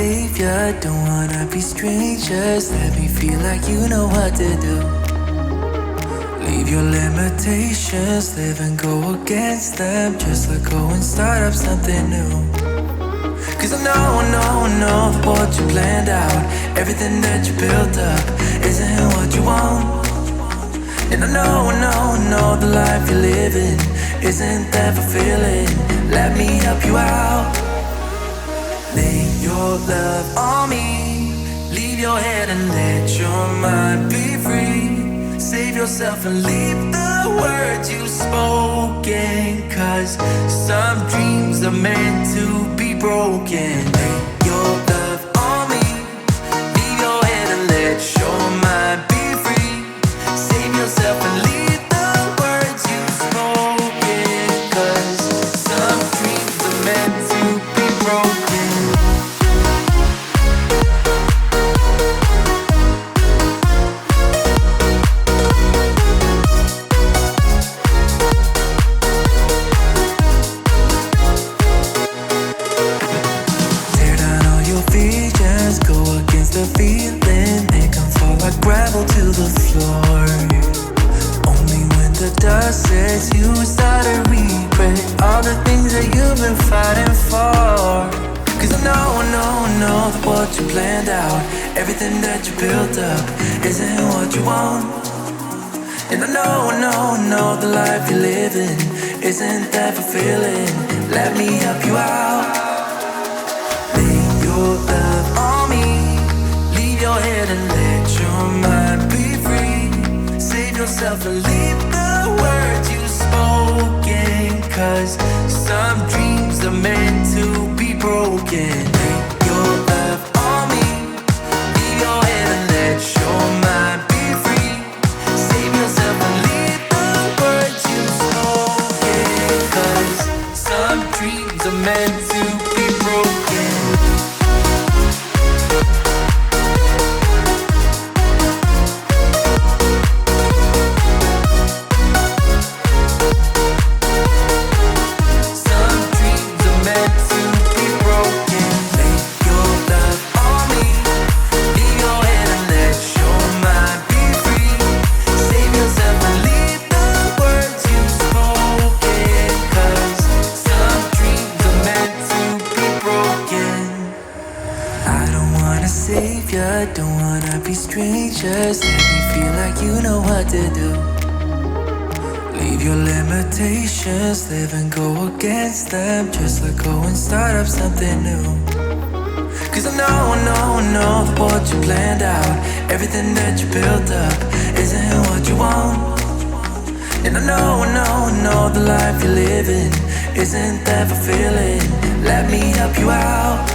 savior, don't wanna be strangers. Let me feel like you know what to do. Leave your limitations, live and go against them. Just let go and start up something new. Cause I know that what you planned out, everything that you built up, isn't what you want. And I know the life you're living isn't that fulfilling. Let me help you out. Lay your love on me, leave your head and let your mind be free. Save yourself and leave the words you've spoken. Cause some dreams are meant to be broken. Lay your love on me, leave your head and let your mind be free. Save yourself and leave the words you've spoken. Cause some dreams are meant to be broken. The feeling, make them fall like gravel to the floor. Only when the dust sets, you start to regret all the things that you've been fighting for. Cause I know that what you planned out, everything that you built up, isn't what you want. And I know the life you're living isn't that fulfilling. Let me help you out. Lay your love on me, your head and let your mind be free. Save yourself and leave the words you've spoken. Cause some dreams are meant to be broken. Lay your love on me, leave your head and let your mind be free. Save yourself and leave the words you've spoken. Cause some dreams are meant to be broken. Don't wanna be strangers. Let me feel like you know what to do. Leave your limitations, live and go against them. Just let go and start up something new. Cause I know that what you planned out, everything that you built up, isn't what you want. And I know the life you're living isn't that fulfilling. Let me help you out.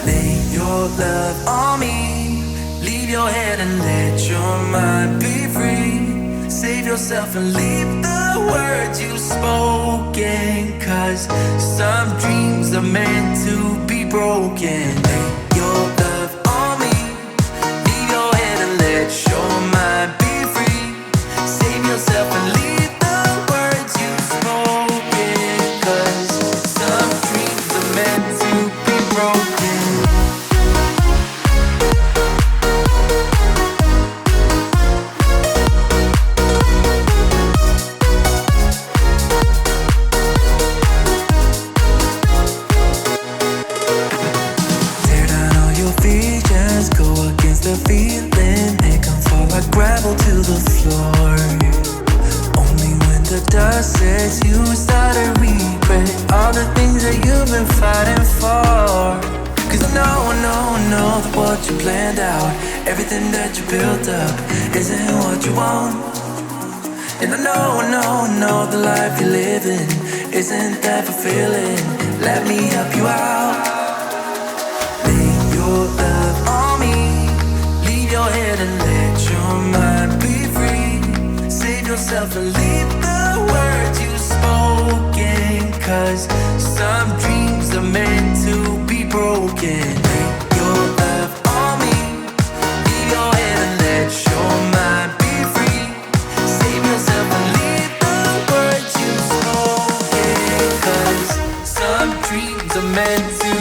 Lay your love on me, leave your head and let your mind be free. Save yourself and leave the words you've spoken. Cause some dreams are meant to be broken. Lay your love on me, leave your head and let your mind be free. Save yourself and leave the words you've spoken. Cause some dreams are meant to be broken. The feeling, make them fall like gravel to the floor. Only when the dust sets, you start to regret all the things that you've been fighting for. Cause I know that what you planned out, everything that you built up, isn't what you want. And I know the life you're living isn't that fulfilling. Let me help you out. Lay your love on me, your head and let your mind be free. Save yourself and leave the words you've spoken. Cause some dreams are meant to be broken. Lay your love on me, leave your head and let your mind be free. Save yourself and leave the words you've spoken. Cause some dreams are meant to